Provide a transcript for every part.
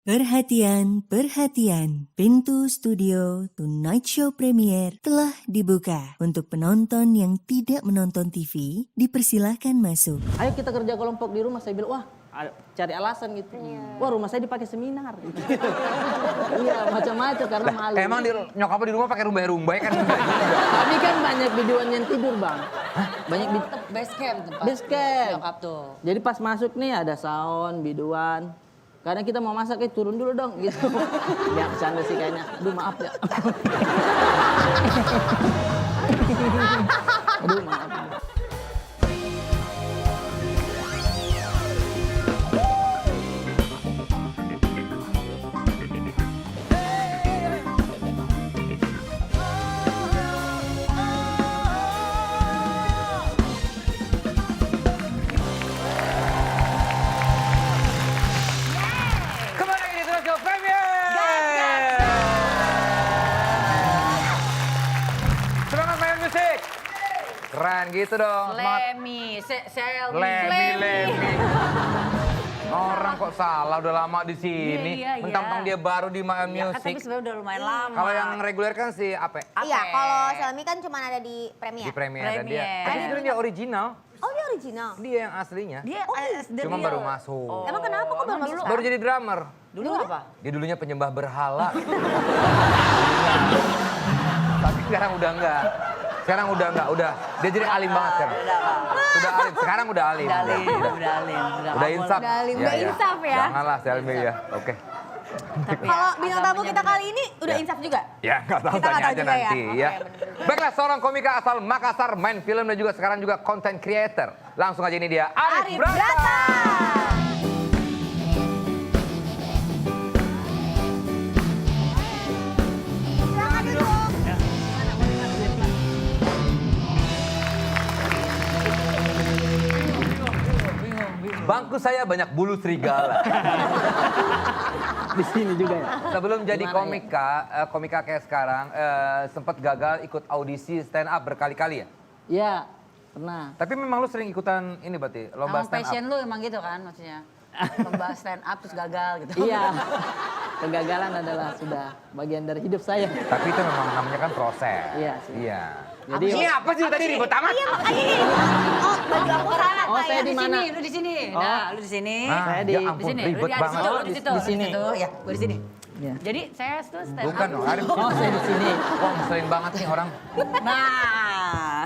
Perhatian, perhatian. Pintu studio Tonight Show Premier telah dibuka. Untuk penonton yang tidak menonton TV, dipersilahkan masuk. Ayo kita kerja kelompok di rumah. Saya bilang, wah cari alasan gitu. Wah rumah saya dipakai seminar. Gitu. Iya macam-macam karena malu. Emang nyokap di rumah pakai rumbai-rumbai kan? Tapi kan banyak videoan yang tidur bang. Hah? Banyak Base camp tempat base camp. nyokap tuh. Jadi pas masuk nih ada sound, biduan. Kadang kita mau masak, turun dulu dong gitu. Ya bercanda sih kayaknya. Aduh maaf ya. Aduh maaf. Kembali lagi di Tonight Show Premier! Semangat main musik! Keren gitu dong. Semangat. Selmi. Lemi. Orang kok salah udah lama di sini. Iya. Mentang-mentang dia baru di main Ya, kan, tapi musik. sebenarnya udah lumayan lama. Kalau yang reguler kan si Ape. Iya, kalau Selmi kan cuma ada di Premier. Di Premier dan dia. Premier. Tapi sebenarnya dia original. Oh, dia original. Dia yang aslinya. Dia the Cuma real. baru masuk. Emang kenapa kok baru masuk? Baru jadi drummer. Dulu apa? Dia dulunya penyembah berhala. Tapi sekarang udah enggak. Udah. Dia jadi alim banget sekarang. Sudah alim, sekarang udah alim. Udah alim. Udah insaf. Udah alim, udah insaf ya. Janganlah Selmi ya. Oke. Kalau bintang tamu kita kali ini udah Ya. insaf juga? Ya nggak tahu, Kita nggak tanya tahu aja juga ya. nanti Oke, ya. bener. Baiklah, seorang komika asal Makassar, main film dan juga sekarang juga content creator. Langsung aja ini dia, Arif Arif Brata. Brata. Silakan duduk. Bangku saya banyak bulu serigala. Di sini juga ya. Sebelum jadi Gimana ya? komika kayak sekarang, sempat gagal ikut audisi stand up berkali-kali ya? Iya pernah. Tapi memang lu sering ikutan ini berarti, lomba Emang stand passion up? lu emang gitu kan maksudnya? Lomba stand up terus gagal gitu. Iya. Kegagalan adalah sudah bagian dari hidup saya. Tapi itu memang namanya kan proses. Iya sih. Iya. Jadi Ini apa sih tadi ribet amat? Iya, makanya ini. Oh, baju aku salah. Oh, saya di mana? Lu di sini. Oh. Nah, lu di sini. Ah, Saya ya di ampun, Di sini. ribet Lu di banget. situ, Oh, di situ. di sini. Di situ. Ya, gua di sini. Iya. Jadi saya tuh stand up. Bukan dong, Arif. Oh saya di sini. Wah, ngeselin banget nih orang. Nah.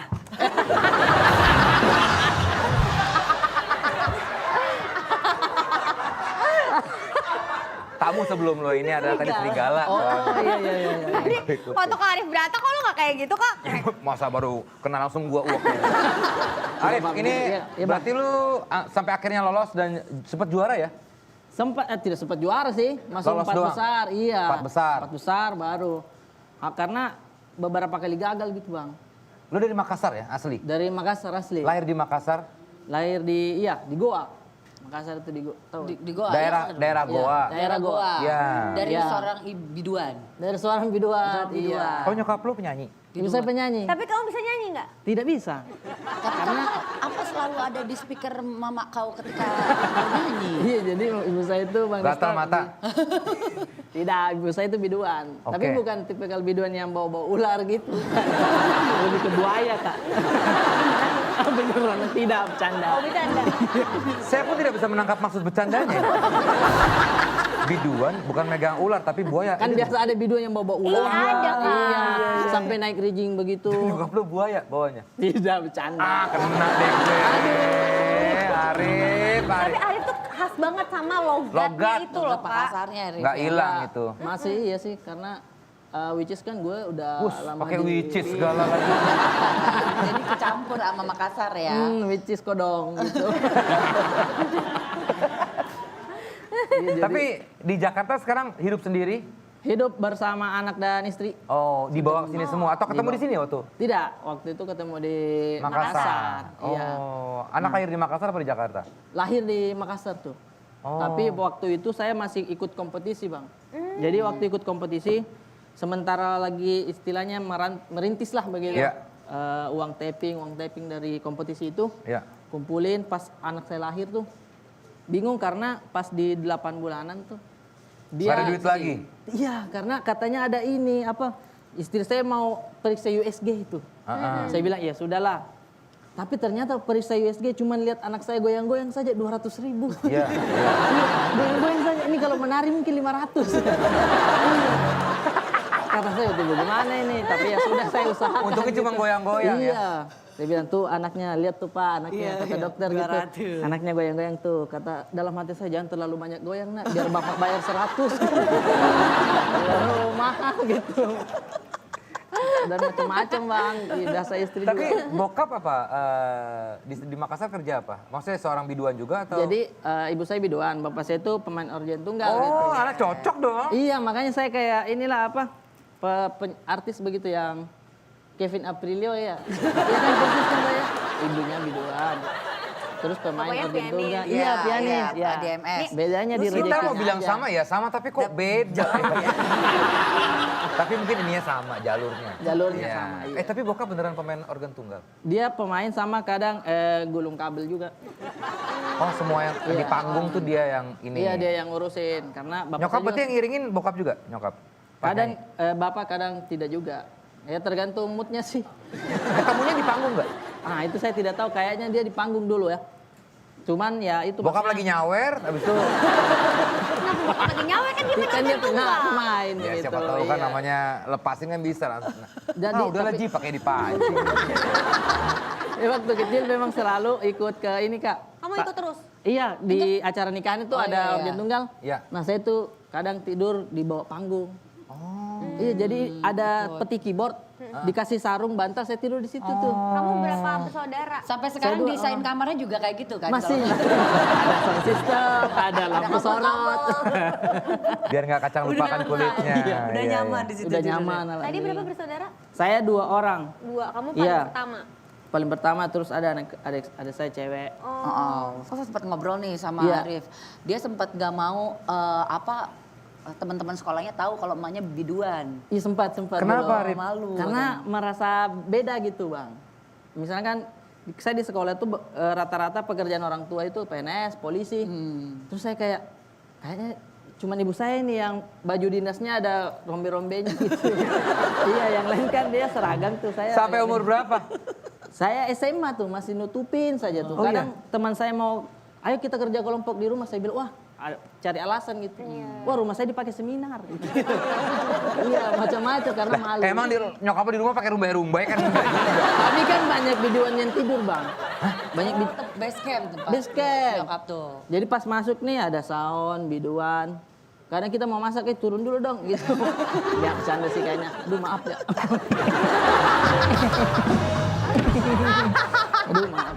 Tamu sebelum lo ini adalah tadi serigala. Oh iya. Tadi foto ke Arif Brata kok lu gak kayak gitu kok? Masa baru kenal langsung gua uak. Arif, Bang. ini Iya, Bang. berarti lu sampai akhirnya lolos dan sempat juara ya? Tidak sempat juara sih, masuk Lolos 4 doang? besar, iya. 4 besar? 4 besar baru. Karena beberapa kali gagal gitu bang. Lu dari Makassar ya, asli? Dari Makassar asli. Lahir di Makassar, Lahir di Goa. Makassar itu di Goa. Tahu? Di Goa. daerah Iya, Goa. daerah Goa. Iya. Dari Iya. seorang biduan. Dari seorang biduan. Seorang biduan. Iya. Oh nyokap lu penyanyi? Ibu saya penyanyi. Tapi kamu bisa nyanyi nggak? Tidak bisa. Karena apa selalu ada di speaker mama kau ketika bernyanyi? Iya, jadi ibu saya itu Bang Gatal Desta, mata? Tidak, ibu saya itu biduan. Oke. Tapi bukan tipikal biduan yang bawa-bawa ular gitu. Lebih ke buaya, Kak. Beneran, tidak, bercanda. Oh, bercanda. Saya pun tidak bisa menangkap maksud bercandanya. Biduan bukan megang ular tapi buaya. Kan Ini biasa ada biduan yang bawa ular. Iya, ada, Kak. Iya, sampai naik rijing begitu. nyokap lu buaya bawanya. Tidak, bercanda. Ah, kena deh gue. Arif. Tapi Arif tuh khas banget sama logatnya Logat. itu loh, Pak. Kasarnya, Rif. Nggak hilang Ya, itu. Masih iya sih, karena which is kan gue udah Bus, lama pakai di... witches segala lagi. Jadi kecampur sama Makassar ya. Which is kodong gitu. Iya, jadi Tapi di Jakarta sekarang hidup sendiri? hidup bersama anak dan istri. Oh, dibawa ke sini semua atau ketemu di sini waktu? Tidak, waktu itu ketemu di Makassar. Oh, Iya. anak lahir di Makassar apa di Jakarta? Lahir di Makassar tuh. Oh. Tapi waktu itu saya masih ikut kompetisi, Bang. Jadi waktu ikut kompetisi, sementara lagi istilahnya merintis lah begitu. Iya. Uang tapping dari kompetisi itu. Ya. Kumpulin pas anak saya lahir tuh. Bingung karena pas di 8 bulanan tuh. Cari duit lagi? Iya, karena katanya ada ini apa? Istri saya mau periksa USG itu. Saya bilang ya sudahlah. Tapi ternyata periksa USG cuma lihat anak saya goyang-goyang saja 200.000. Iya. Iya, goyang-goyang saja. Ini kalau menari mungkin 500. Kata saya tuh bagaimana ini? Tapi ya sudah saya usahakan. Untungnya cuma goyang-goyang ya? Iya. Saya bilang tuh anaknya, lihat tuh Pak anaknya. Kata dokter gitu. Anaknya goyang-goyang tuh. Kata dalam hati saya jangan terlalu banyak goyang nak. Biar bapak bayar 100. Mahal gitu. Dan macam-macam bang, dasar istri Tapi juga. bokap apa? Di Makassar kerja apa? Maksudnya seorang biduan juga atau? Jadi ibu saya biduan, bapak saya itu pemain organ tunggal gitu. Oh, anak cocok dong. Iya, makanya saya kayak inilah apa artis begitu yang Kevin Aprilio ya. Iya kan persis kan saya. Ibunya biduan. Terus pemain Pokoknya organ pianis. tunggal. Iya, Iya, pianis. iya, Ya. DMS. Bedanya di Kita rezekinya mau bilang aja. sama ya, sama tapi kok beda. Tapi mungkin ininya sama, jalurnya. Jalurnya Iya. sama, iya. Tapi bokap beneran pemain organ tunggal? Dia pemain sama kadang gulung kabel juga. Oh, semua yang di panggung tuh dia yang ini. Iya, dia yang ngurusin karena bapak Nyokap saya berarti juga- yang ngiringin bokap juga? Nyokap? kadang bapak kadang tidak juga. Ya tergantung moodnya sih. Ketemunya di panggung nggak? Ah itu saya tidak tahu, kayaknya dia di panggung dulu ya. Cuman ya itu Bokap maksudnya- lagi nyawer, habis itu Kenapa bapak lagi nyawa kan dia kan dia tengah main ya gitu. siapa tahu kan iya. namanya lepasin kan bisa langsung. Jadi, Ah udahlah tapi- Ji pakai dipancing. Waktu kecil memang selalu ikut ke ini Kak. Kamu ikut terus? Iya, di acara nikahan itu Oh, ada iya, iya. organ tunggal. Iya. Nah saya tuh kadang tidur di bawah panggung. Oh. Iya, jadi ada peti keyboard, dikasih sarung bantal, saya tidur di situ tuh. Kamu berapa bersaudara? Sampai sekarang dua desain kamarnya juga kayak gitu kan? Masih kalau- ada sound system, ada lampu sorot. Biar nggak kacang lupakan kulitnya. Udah Iya, nyaman iya. di situ. Udah tidurnya. nyaman. Tadi alhamdulillah. berapa bersaudara? Saya 2 orang. 2, kamu paling Iya. pertama. Paling pertama terus ada ada saya cewek. Oh, saya sempat ngobrol nih sama Iya. Arif. Dia sempat gak mau teman-teman sekolahnya tahu kalau emaknya biduan. Iya sempat Kenapa, dulu. Arif? Malu. Karena merasa beda gitu bang. Misalnya kan saya di sekolah tuh rata-rata pekerjaan orang tua itu PNS, polisi. Terus saya kayaknya cuman ibu saya nih yang baju dinasnya ada rombe-rombenya gitu. Iya, yang lain kan dia seragam tuh saya. Sampai umur berapa? Saya SMA tuh masih nutupin saja tuh. Oh, Kadang teman saya mau, ayo kita kerja kelompok di rumah. Saya bilang, wah cari alasan gitu. Wah rumah saya dipakai seminar. Gitu. Iya macam-macam karena malu. Emang nyokap di rumah pakai rumbai-rumbai kan? Tapi kan banyak biduan yang tidur bang. Banyak Tetep base camp tempat. Base camp. Nyokap tuh. Jadi pas masuk nih ada sound, biduan. Kadang kita mau masak, turun dulu dong gitu. Ya bercanda sih kayaknya. Aduh maaf ya. Aduh maaf.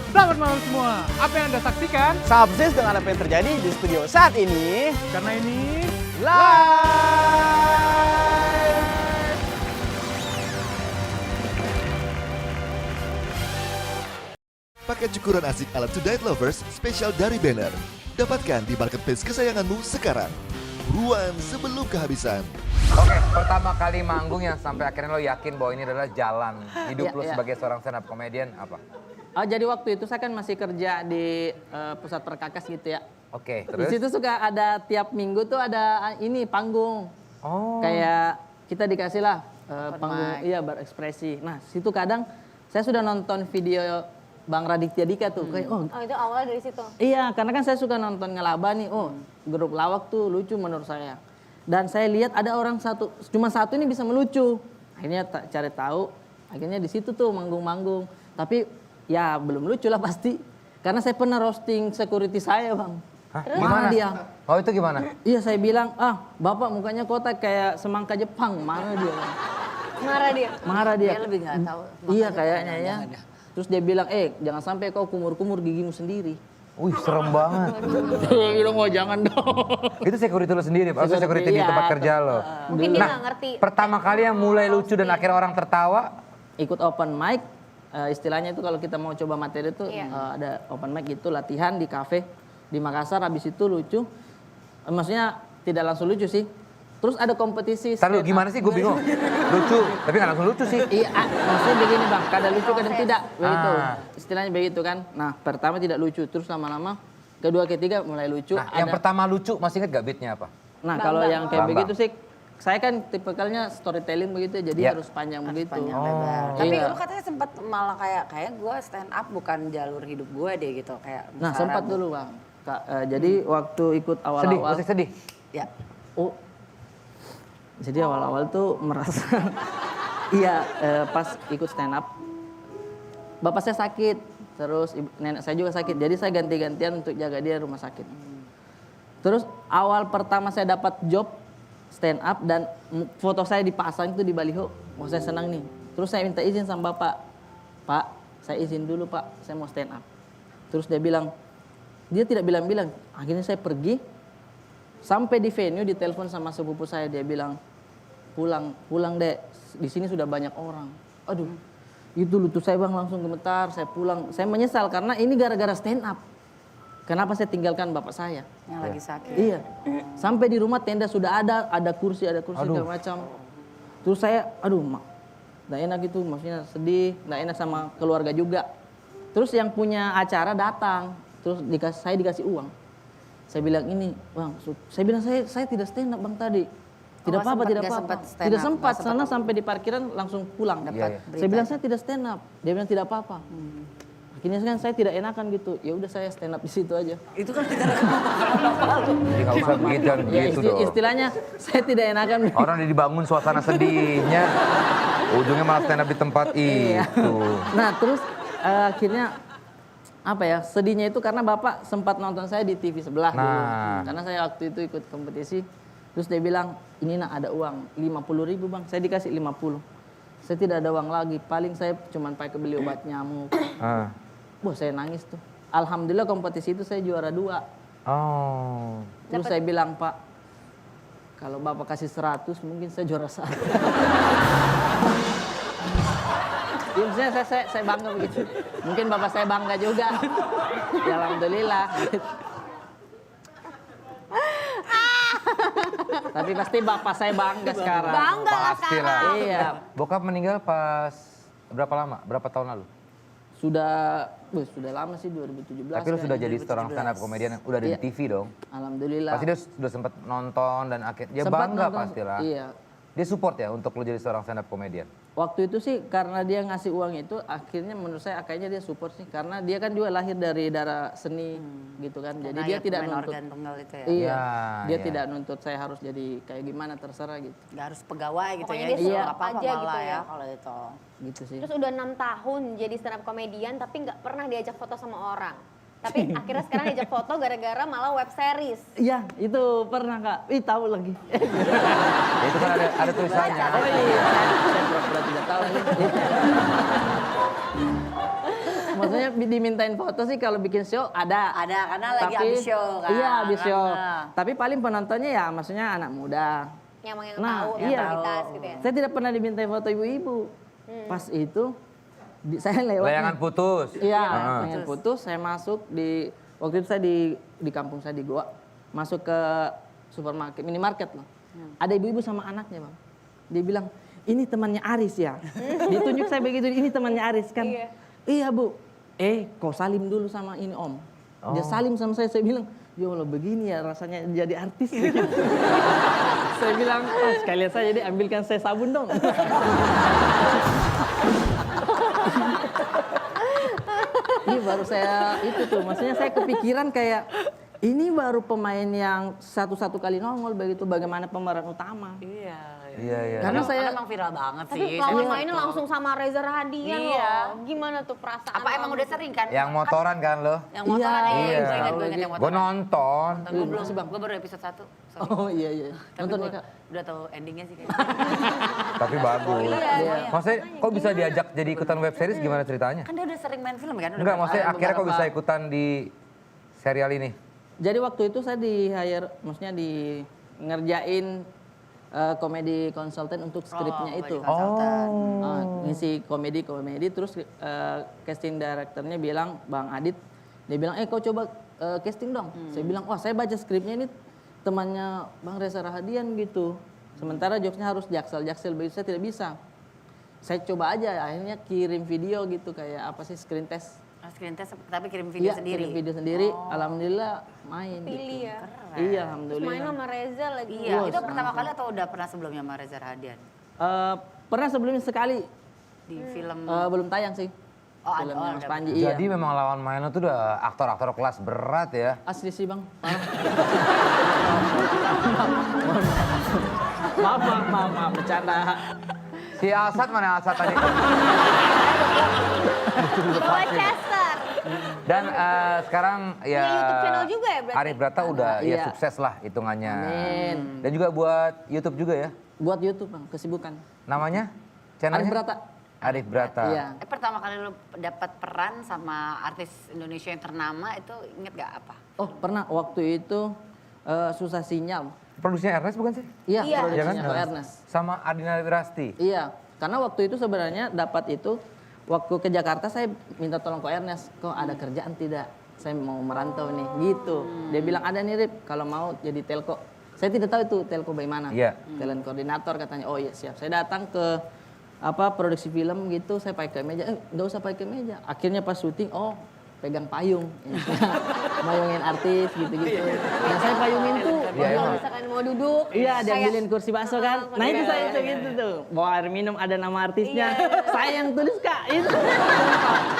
Selamat malam semua. Apa yang Anda saksikan? Subsis dengan apa yang terjadi di studio saat ini. Karena ini Live! Paket cukuran asik ala Tonight Lovers spesial dari Banner. Dapatkan di marketplace kesayanganmu sekarang. Buruan sebelum kehabisan. Oke, pertama kali manggung yang sampai akhirnya lo yakin bahwa ini adalah jalan hidup Iya, lo iya. sebagai seorang stand up comedian apa? Jadi waktu itu saya kan masih kerja di pusat perkakas gitu ya. Oke, Di terus? situ suka ada tiap minggu tuh ada ini panggung. Oh. Kayak kita dikasih lah panggung, iya berekspresi. Nah situ kadang saya sudah nonton video Bang Raditya Dika tuh. Kayak, oh Oh itu awal dari situ. iya karena kan saya suka nonton ngelaba nih. Oh grup lawak tuh lucu menurut saya. Dan saya lihat ada orang cuma satu ini bisa melucu. Akhirnya cari tahu, akhirnya di situ tuh manggung-manggung. Tapi ya belum lucu lah pasti. Karena saya pernah roasting security saya bang. Hah? Marah Gimana? dia. Oh itu gimana? Iya saya bilang, bapak mukanya kotak kayak semangka Jepang. Marah dia bang. Marah dia. Marah dia. Dia lebih nggak tahu. Iya makanya kayaknya ya. jangan-jangan. Terus dia bilang, jangan sampai kau kumur-kumur gigimu sendiri. Wih, serem banget. Dia bilang, oh jangan dong. Itu security lo sendiri, Pak. Maksudnya security di Iya, tempat kerja lo. Mungkin dia nggak ngerti. Pertama kali yang mulai lucu dan akhirnya orang tertawa, Ikut open mic, istilahnya itu kalau kita mau coba materi itu Iya. ada open mic itu latihan di kafe di Makassar. Habis itu lucu, maksudnya tidak langsung lucu sih. Terus ada kompetisi. Ntar lu stand up. gimana sih? Gue bingung. Lucu, tapi nggak langsung lucu sih. Iya, maksudnya begini bang, kadang lucu kadang tidak, begitu. Ah. Istilahnya begitu kan. Nah, pertama tidak lucu, terus lama-lama, kedua, ketiga mulai lucu. Nah, yang pertama lucu, masih inget gak beatnya apa? Nah, kalau yang kayak Bambang. begitu sih, saya kan tipikalnya storytelling begitu, jadi Iya. harus panjang begitu. Panjang lebar. Tapi Iya. lu katanya sempat malah kayak gue stand up bukan jalur hidup gue deh gitu kayak. Nah, Sarah, sempat Bu. dulu bang. Jadi waktu ikut Sedih, awal-awal, masih sedih. Ya. oh, jadi awal-awal tuh merasa, iya pas ikut stand up, bapak saya sakit, terus nenek saya juga sakit, jadi saya ganti-gantian untuk jaga dia di rumah sakit. Terus awal pertama saya dapat job stand up dan foto saya dipasang itu di baliho, wah saya senang nih. Terus saya minta izin sama bapak, Pak, saya izin dulu Pak, saya mau stand up. Terus dia bilang, dia tidak bilang-bilang, akhirnya saya pergi, sampai di venue ditelepon sama sepupu saya, dia bilang, pulang dek, di sini sudah banyak orang. Aduh, itu lutut saya bang langsung gemetar, saya pulang. Saya menyesal karena ini gara-gara stand up. Kenapa saya tinggalkan bapak saya? Yang lagi sakit. Iya, sampai di rumah tenda sudah ada kursi segala macam. Terus saya, nggak enak gitu, maksudnya sedih, nggak enak sama keluarga juga. Terus yang punya acara datang, terus saya dikasih uang. Saya bilang ini, bang, saya bilang saya tidak stand up bang tadi. Tidak Oh, apa-apa, sempat- tidak nggak apa-apa. sempat stand Tidak up, sempat, nggak sempat. sana sampai di parkiran langsung pulang. Iya, iya. Saya bilang saya tidak stand up, dia bilang tidak apa-apa. Akhirnya kan saya tidak enakan gitu, ya udah saya stand up di situ aja. Itu kan kita Jadi nggak usah begitu dan Ya, gitu dong. istilahnya saya tidak enakan. Orang udah dibangun suasana sedihnya, ujungnya malah stand up di tempat itu. Nah terus akhirnya apa ya, sedihnya itu karena bapak sempat nonton saya di TV sebelah dulu. Nah. Karena saya waktu itu ikut kompetisi, terus dia bilang ini nak ada uang 50.000 bang, saya dikasih 50. Saya tidak ada uang lagi, paling saya cuma pakai beli obat nyamuk. Ah. Wah saya nangis tuh. Alhamdulillah kompetisi itu saya juara 2. Oh. Terus saya bilang Pak, kalau bapak kasih 100 mungkin saya juara 1. Ya, maksudnya saya bangga begitu. Mungkin bapak saya bangga juga. Ya alhamdulillah. Tapi pasti bapak saya bangga sekarang. Bangga lah Pasti lah. sekarang. Iya. Bokap meninggal pas berapa lama? Berapa tahun lalu? Sudah lama sih 2017. Tapi lu sudah kayaknya. jadi seorang stand up komedian yang udah ada di Iya. TV dong. Alhamdulillah. Pasti dia sudah sempat nonton dan akhirnya dia Sempat bangga nonton, pastilah. iya. Dia support ya untuk lu jadi seorang stand up komedian. Waktu itu sih karena dia ngasih uang itu, akhirnya menurut saya kayaknya dia support sih. Karena dia kan juga lahir dari darah seni gitu kan. Jadi dia tidak nuntut. organ tunggal itu ya. Iya, Ya, dia ya. tidak nuntut saya harus jadi kayak gimana, terserah gitu. Gak harus pegawai gitu Pokoknya ya. dia Gitu. support Nggak apa-apa aja malah gitu ya. kalau itu. Gitu sih. Terus udah 6 tahun jadi stand up komedian tapi nggak pernah diajak foto sama orang. Tapi akhirnya sekarang diajak foto gara-gara malah web series. Iya, itu pernah Kak. Ih, tahu lagi. Ya, itu kan ada tulisannya. Oh iya, saya pura-pura tidak tahu lagi. Maksudnya dimintain foto sih kalau bikin show ada. Ada karena lagi habis show kan. Iya, habis show. Karena- Tapi paling penontonnya ya maksudnya anak muda. Yang Nah, tahu iya. aktivitas gitu ya. Saya tidak pernah dimintain foto ibu-ibu. Pas itu saya lewat. Layangan nih. putus. Iya, Ah. layangan putus. Saya masuk waktu itu saya di kampung saya di Goa, masuk ke supermarket, minimarket loh. Ada ibu-ibu sama anaknya bang. Dia bilang ini temannya Aris ya. Ditunjuk saya begitu, ini temannya Aris kan. Iya. Iya bu. Kau salim dulu sama ini om. Dia salim sama saya bilang, ya Allah begini ya rasanya jadi artis. Saya bilang, sekalian saya jadi ambilkan saya sabun dong. Ini baru saya itu tuh, maksudnya saya kepikiran kayak Ini baru pemain yang satu-satu kali nongol begitu bagaimana pemeran utama. Iya. Karena saya emang viral banget Tapi sih. lawan saya mainnya foto. langsung sama Reza Rahadian Iya. loh. Gimana tuh perasaan? Apa emang udah sering kan? Yang motoran kan lo? Yang motoran Iya. iya. Iya. Gue ingat yang Gue motoran. nonton. Gue belum, gue baru episode 1. Oh iya. Tapi Nonton gue ya Kak? udah tahu endingnya sih kayaknya. Tapi bagus. Iya. Maksudnya kok bisa diajak jadi ikutan web series gimana ceritanya? Kan dia udah sering main film kan? Udah Enggak, berapa- maksudnya ada akhirnya kok bisa beberapa. ikutan di serial ini? Jadi waktu itu saya di hire, maksudnya di ngerjain komedi konsultan untuk skripnya itu. Ngisi komedi terus casting directornya bilang Bang Adit, dia bilang kau coba casting dong. Saya bilang wah saya baca skripnya ini temannya Bang Reza Rahadian gitu. Sementara jokesnya harus jaksel begitu saya tidak bisa. Saya coba aja akhirnya kirim video gitu kayak apa sih screen test. Screen test tapi kirim video Iya, sendiri. kirim video sendiri. Alhamdulillah main. Pilih gitu. ya. Iya, Terus main alhamdulillah. sama Reza lagi. Iya, Wah, itu pertama kali atau udah pernah sebelumnya sama Reza Rahadian? Pernah sebelumnya sekali, Di film belum tayang sih. Oh, ada- Film oh, Mas ada. Panji, iya. Jadi memang lawan main lo tuh udah aktor-aktor kelas berat ya. Asli sih bang. Maaf, bercanda. Si Asad mana Asad tadi? Bawa Chester. Dan sekarang ya Punya YouTube channel juga ya berarti? Arif Brata udah ya iya. sukses lah hitungannya. Amin. Dan juga buat YouTube juga ya. Buat YouTube bang, kesibukan. Namanya? Channelnya? Arif Brata. Arif Brata. Iya. Pertama kali lu dapat peran sama artis Indonesia yang ternama itu inget gak apa? Oh pernah, waktu itu susah sinyal. Produksinya Ernest bukan sih? Iya, Iya. produksinya Iya kan? Ernest. Sama Adina Rasti. Iya, karena waktu itu sebenarnya dapat itu waktu ke Jakarta saya minta tolong ke Ernest, kok ada kerjaan tidak? Saya mau merantau nih, gitu. Dia bilang ada nih Rip, kalau mau jadi telco. Saya tidak tahu itu telco bagaimana. Iya. Talent koordinator katanya. Oh iya siap. Saya datang ke produksi film gitu, saya pakai kemeja. Nggak usah pakai kemeja. Akhirnya pas syuting, oh pegang payung. Mayungin artis gitu-gitu. Nah saya payungin tuh. Iya, Kalau emang. misalkan mau duduk. Iya, dia kayak- ambilin kursi bakso kan. Nah itu saya itu gitu tuh. Bawa air minum ada nama artisnya. Saya yang tulis kak. Itu.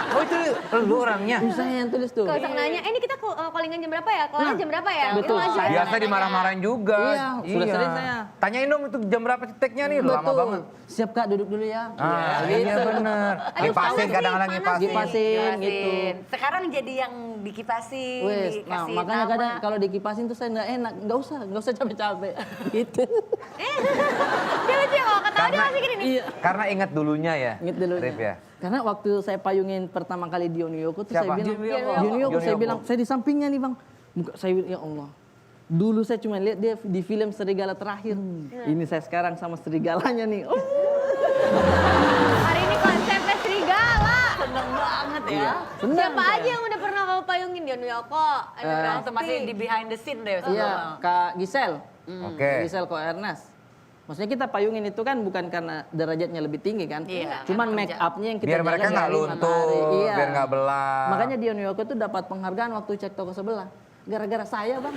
Oh itu lu orangnya? Saya yang tulis tuh. Kalau misalkan nanya, ini kita callingan jam berapa ya? Callingan jam berapa ya? betul. Itu aja. Biasa dimarah-marahin juga. Iya, sudah sering saya. Tanyain dong itu jam berapa take-nya nih, lama Betul. banget. Siap kak, duduk dulu ya. Ah, iya bener. Aduh, Ngipasin panas kadang-kadang nih, ngipasin. Kipasin gitu. Sekarang jadi yang dikipasin, Wes, nah dikasih makanya nama. kadang kalau dikipasin tuh saya nggak enak, nggak usah capek-capek. Gitu. Dia lucu ya, kalau ketawa dia Karena- masih gini nih. Iya. Karena ingat dulunya ya. Ingat dulu. Rip ya. Karena waktu saya payungin pertama kali Dion Yoko tuh Siapa? saya bilang, Dion Yoko. Dion Yoko, Dion saya Yoko. bilang, saya di sampingnya nih bang. Muka saya bilang, ya Allah. Dulu saya cuma lihat dia di film Serigala Terakhir. Ini saya sekarang sama serigalanya nih. Oh. Hari ini konsepnya serigala. Seneng banget ya. Senang Siapa saya. aja yang udah pernah kamu payungin? Dion Yoko, ada Langsung masih di behind the scene deh. Iya, Kak Gisel. Oke. Gisel Ko Ernest. Maksudnya kita payungin itu kan bukan karena derajatnya lebih tinggi kan. Iya, Cuman karena make up-nya yang kita Biar mereka jaga nggak dari luntur, matahari. Iya. biar nggak belah. Makanya Dion Yoko tuh dapat penghargaan waktu cek toko sebelah. Gara-gara saya bang.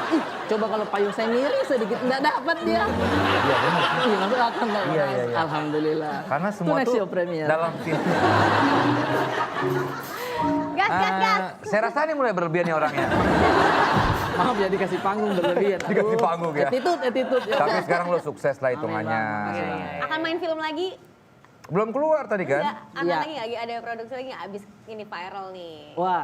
Ih, coba kalau payung saya miring sedikit nggak dapat dia. Iya masuk akal Bang. Iya, iya. Alhamdulillah. Karena semua Itu next tuh show premier. dalam film. Gas, gas, gas. Saya rasa ini mulai berlebihan nih orangnya. Maaf ya dikasih panggung berlebihan. Dikasih Aduh, panggung ya. Attitude. Ya. Tapi sekarang lo sukses lah hitungannya. Akan main film lagi? Belum keluar tadi kan? Enggak, ada Iya. lagi nggak? Ada produksi lagi nggak? Abis ini viral nih. Wah,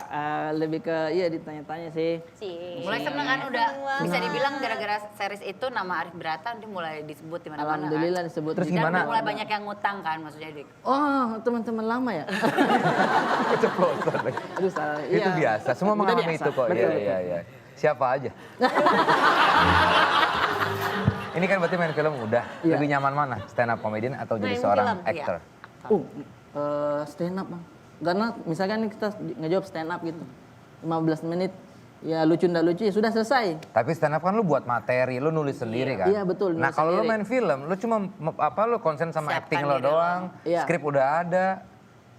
lebih ke iya ditanya-tanya sih. Cie. Mulai seneng kan udah Seneng bisa banget. dibilang gara-gara series itu nama Arif Brata nanti mulai disebut di mana-mana. Alhamdulillah Kan? disebut. Terus di- gimana? Dan mulai banyak yang ngutang kan maksudnya Dik. Oh, teman-teman lama ya? Keceplosan lagi. Aduh, salah. Itu Iya. biasa, semua Udah mengalami biasa. itu kok. Betul, Iya, iya. Siapa aja. Ini kan berarti main film udah. Iya. Lebih nyaman mana? Stand up comedian atau jadi Main seorang film, iya. actor? Stand up bang. Karena misalkan kita ngejawab stand up gitu. 15 menit. Ya lucu ndak lucu ya sudah selesai. Tapi stand up kan lu buat materi, lu nulis sendiri kan? Iya, betul, Nah nulis kalau lu sendiri. main film, lu cuma lu konsen sama Siapkan acting lo diri doang, Iya. skrip udah ada.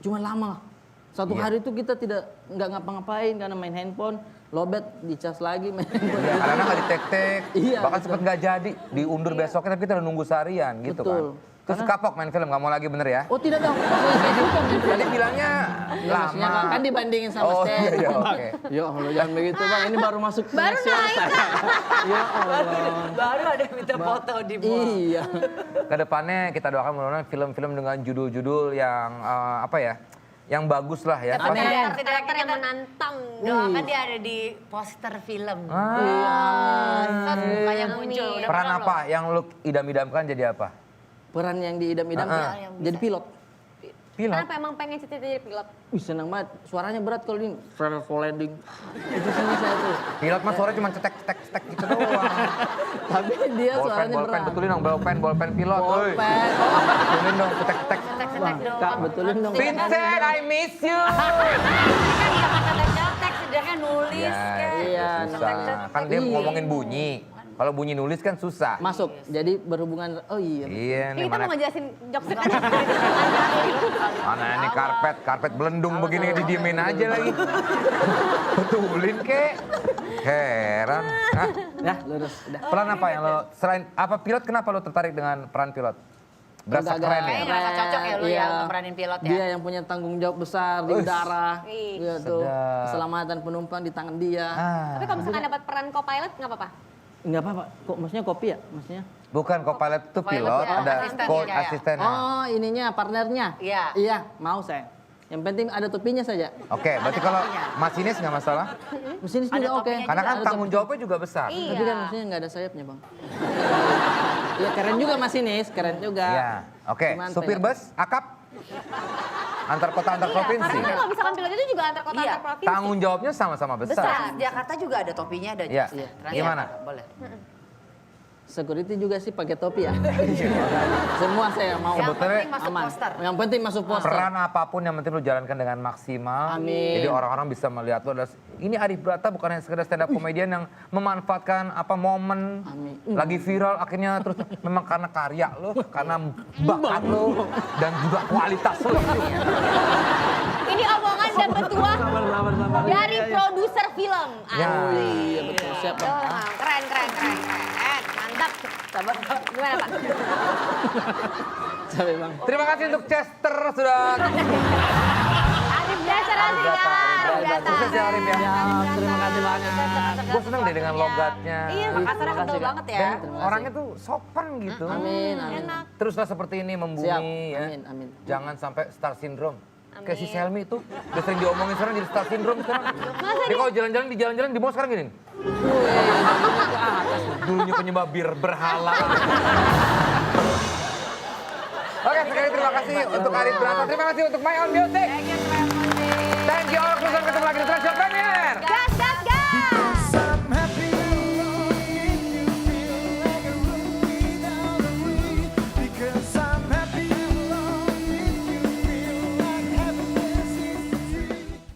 Cuma lama. Satu Iya. hari itu kita nggak ngapa-ngapain karena main handphone. Lobet, dicas lagi main handphone. Ya, kadang-kadang nggak di-tek-tek, Iya, bahkan betul. sempet nggak jadi, diundur besoknya tapi kita udah nunggu seharian gitu Betul. kan. Terus kapok main film, nggak mau lagi bener ya? Oh tidak dong, maksudnya saya suka main film. Tadi bilangnya Ya, maksudnya lama. kan dibandingin sama Oh, Stan. iya, iya, oke. Ya Allah, jangan begitu bang, ini baru masuk Baru komersial naik. saya. Ya Allah. Baru ada yang minta foto di mall. Iya. Kedepannya kita doakan mudah-mudahan film-film dengan judul-judul yang apa ya, yang bagus lah ya. Tapi Pasti- Karakter yang menantang. Doakan dia ada di poster film. Ah. Set, mukanya muncul. Udah Peran pernah apa yang lu idam-idamkan jadi apa? Peran yang diidam-idamkan jadi pilot. Pilot. Kenapa emang pengen cita-cita jadi pilot? Wih senang banget, suaranya berat kalau ini vertical landing. Itu senang saya tuh. Pilot mah suara cuma cetek gitu doang. Tapi dia suaranya Bolpen, berat. betulin dong, bolpen pilot. Woi. Bolpen. Betulin dong, cetek. cetek-cetek doang. Kak, betulin dong. Vincent, I miss you. Kan dia pakai cetek, setidaknya nulis kan. Iya, susah. Kan dia ngomongin bunyi. Kalau bunyi nulis kan susah. Masuk, jadi berhubungan, oh iya. Iya Ini nih, kita mau mana, ngejelasin jokesnya kan? mana ini karpet belendung begini didiemin aja lagi. Betulin kek. Heran. Hah? Ya, lurus. Udah. Peran apa yang lo, selain apa pilot, kenapa lo tertarik dengan peran pilot? Berasa Agak-agak keren ya? Kayaknya ngerasa cocok ya lu Iya. ya untuk peranin pilot ya. Dia yang punya tanggung jawab besar di udara. Ih, Iya tuh. sedap. Keselamatan penumpang di tangan dia. Ah. Tapi kalau misalkan dapat peran co-pilot nggak apa-apa? Enggak apa-apa. Kok maksudnya kopi ya? Maksudnya? Bukan co-pilot itu pilot, ya, ada asistennya coach ya. asistennya. Oh, ininya partnernya. Iya. Iya, mau saya. Yang penting ada topinya saja. Oke, berarti kalau masinis nggak masalah? Mesinis Ada juga oke. topinya Karena kan Ada tanggung jawabnya juga besar. Iya. Tapi kan maksudnya nggak ada sayapnya bang. Ya keren juga masinis, keren juga. Iya. Oke, Cuman supir pengen- bus, akap. Antar kota, antar provinsi. Karena kalau misalkan pilot itu juga antar kota Iya. antar provinsi. Tanggung jawabnya sama-sama besar. Besar. Jakarta juga ada topinya, ada Iya. Trans Gimana? Jakarta, boleh. Security juga sih pakai topi ya. Semua saya mau. Yang Sebetulnya penting masuk aman. poster. Yang penting masuk poster. Peran apapun yang penting lu jalankan dengan maksimal. Amin. Jadi orang-orang bisa melihat lu adalah ini Arif Brata bukan hanya sekedar stand up comedian yang memanfaatkan apa momen Amin. lagi viral akhirnya terus memang karena karya lu, karena bakat lu dan juga kualitas lu. Ini omongan dan petuah dari produser film. Ya. Oh iya betul, siap bang. Oh, keren. Mantap. Sabar. Gimana Pak? Capek bang. Terima kasih untuk Chester sudah Arif Dasar sukses ya Arif ya. Ya, terima kasih banyak. Gue seneng deh dengan logatnya. Iya, Makassar Terima kental kasih, Kak. banget ya. Dan Terima kasih. orangnya tuh sopan gitu. Amin, amin. Enak. Teruslah seperti ini membumi Siap, ya. amin, amin. Jangan sampai star syndrome. Kayak si Amin. Selmi itu udah sering diomongin sekarang jadi star syndrome sekarang. Dia kalau jalan-jalan di bawah sekarang gini. Dulunya penyembah bir berhala. Oke, sekali terima kasih untuk Arif Brata. Terima kasih untuk My Own Music. Thank you all.